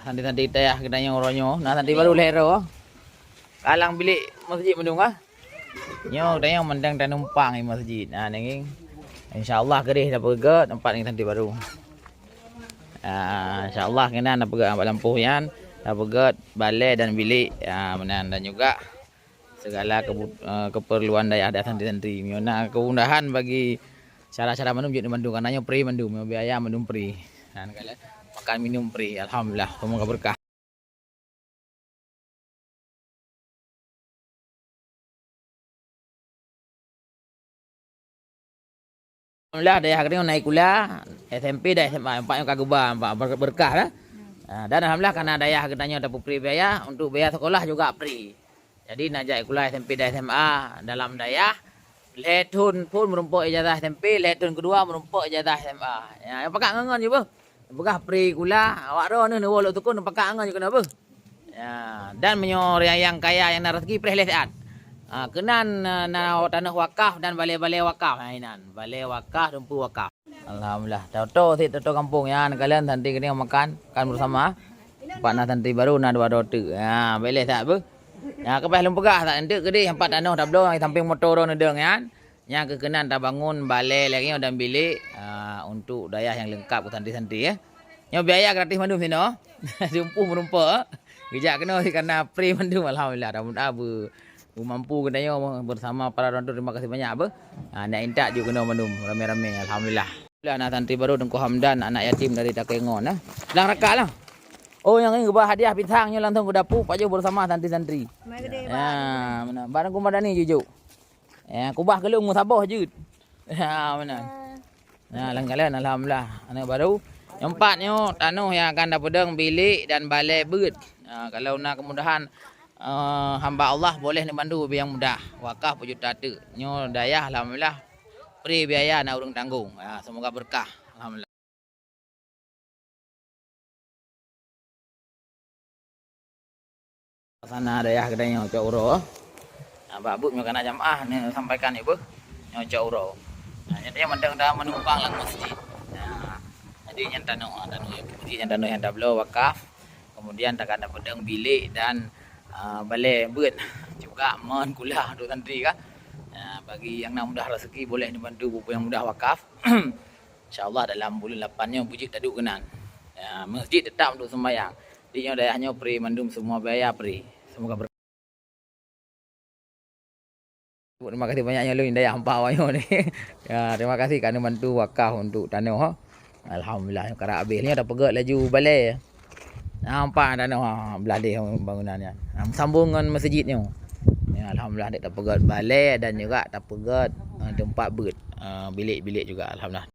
Nanti tayah kedanya oronyo. Nah nanti baru lero. Kalang bilik masjid mendung ah. Nyo tayang mendang dan numpang di masjid. Nah nenging. Insyaallah gerih dah pegat tempat ni nanti baru. Insyaallah kena nak pegat lampu yan, dah pegat balai dan bilik. Menan dan juga segala keperluan daya ada santri-santri. Miona keundahan bagi cara-cara minum di Bandung karena free minum biaya minum free. Dan kalian makan minum free. Alhamdulillah semoga berkah. Alhamdulillah daya hari naik kuliah SMP dan SMA empat yang kagubah empat berkah lah. Dan alhamdulillah karena daya katanya dapat free biaya untuk biaya sekolah juga free. Jadi najak kuliah SMP dan SMA dalam daya letun pun merumpuk ijazah SMP, letun kedua merumpuk ijazah SMA. Ya, yang pakak ngangan je bah. Begah free kuliah, awak ro ni wolo tukun pakak ngangan je kena bah. Ya, dan menyor yang kaya yang nak rezeki preh lesan. Kenan tanah wakaf dan balai-balai wakaf. Inan, balai wakaf, dumpu wakaf. Alhamdulillah. Toto kampung ya. Kalian nanti kena makan bersama. Pak nak nanti baru nak dua dotu. Ya, boleh tak bu? Ya, kepas lum pegah tak nanti gede empat tanah dah belum samping motor ron deng kan. Yang kekenan dah bangun balai lagi dan bilik untuk daya yang lengkap ke santri-santri ya. Yang biaya gratis mandum sini. Dumpu merumpuk. Bijak kena karena free mandum alhamdulillah. Dah mampu katanya bersama para orang tu. Terima kasih banyak apa. Nak intak juga kena mandum rame-rame alhamdulillah. Anak santri baru Tengku Hamdan, anak yatim dari Takengon nah. Lang rakak lah. Oh yang ini gebah hadiah bintangnya langsung ke dapur Pak Jo bersama santri-santri. Ya, mana barang kumadani jujuk. Ya, kubah kelung musabah je. Ya, mana. Ya, lang kalian alhamdulillah. Anak baru yang empatnya tanah yang akan dapat pedang bilik dan balai beut. Kalau nak kemudahan hamba Allah boleh dibantu biar mudah. Wakaf juta tu. Nyo daya alhamdulillah. Free biaya nak urang tanggung. Semoga berkah. Alhamdulillah. Sana daya kedai nyo cak uro. Babuk nyo kana jamaah ni sampaikan ibu. Nyo cak uro. Jadi mendang dah menumpang lang masjid. Jadi yang tanah yang dah belum wakaf. Kemudian tak ada pedang bilik dan balai beut juga mohon kuliah untuk santri kan. Bagi yang nak mudah rezeki boleh dibantu buku yang mudah wakaf. InsyaAllah dalam bulan 8-nya bujuk taduk kenan. Masjid tetap untuk sembahyang. Dia dayahnya free mandum semua biaya free. Semoga berkah. Terima kasih banyaknya lu dayah hamba awayo ni. Ya, terima kasih kerana bantu wakaf untuk tanah. Alhamdulillah kerana habis ni dah pegat laju balai. Nampak tanah belah dia bangunannya. Sambung dengan masjidnya. Ya, alhamdulillah dia tak pegat balai dan juga tak pegat tempat beut bilik-bilik juga alhamdulillah.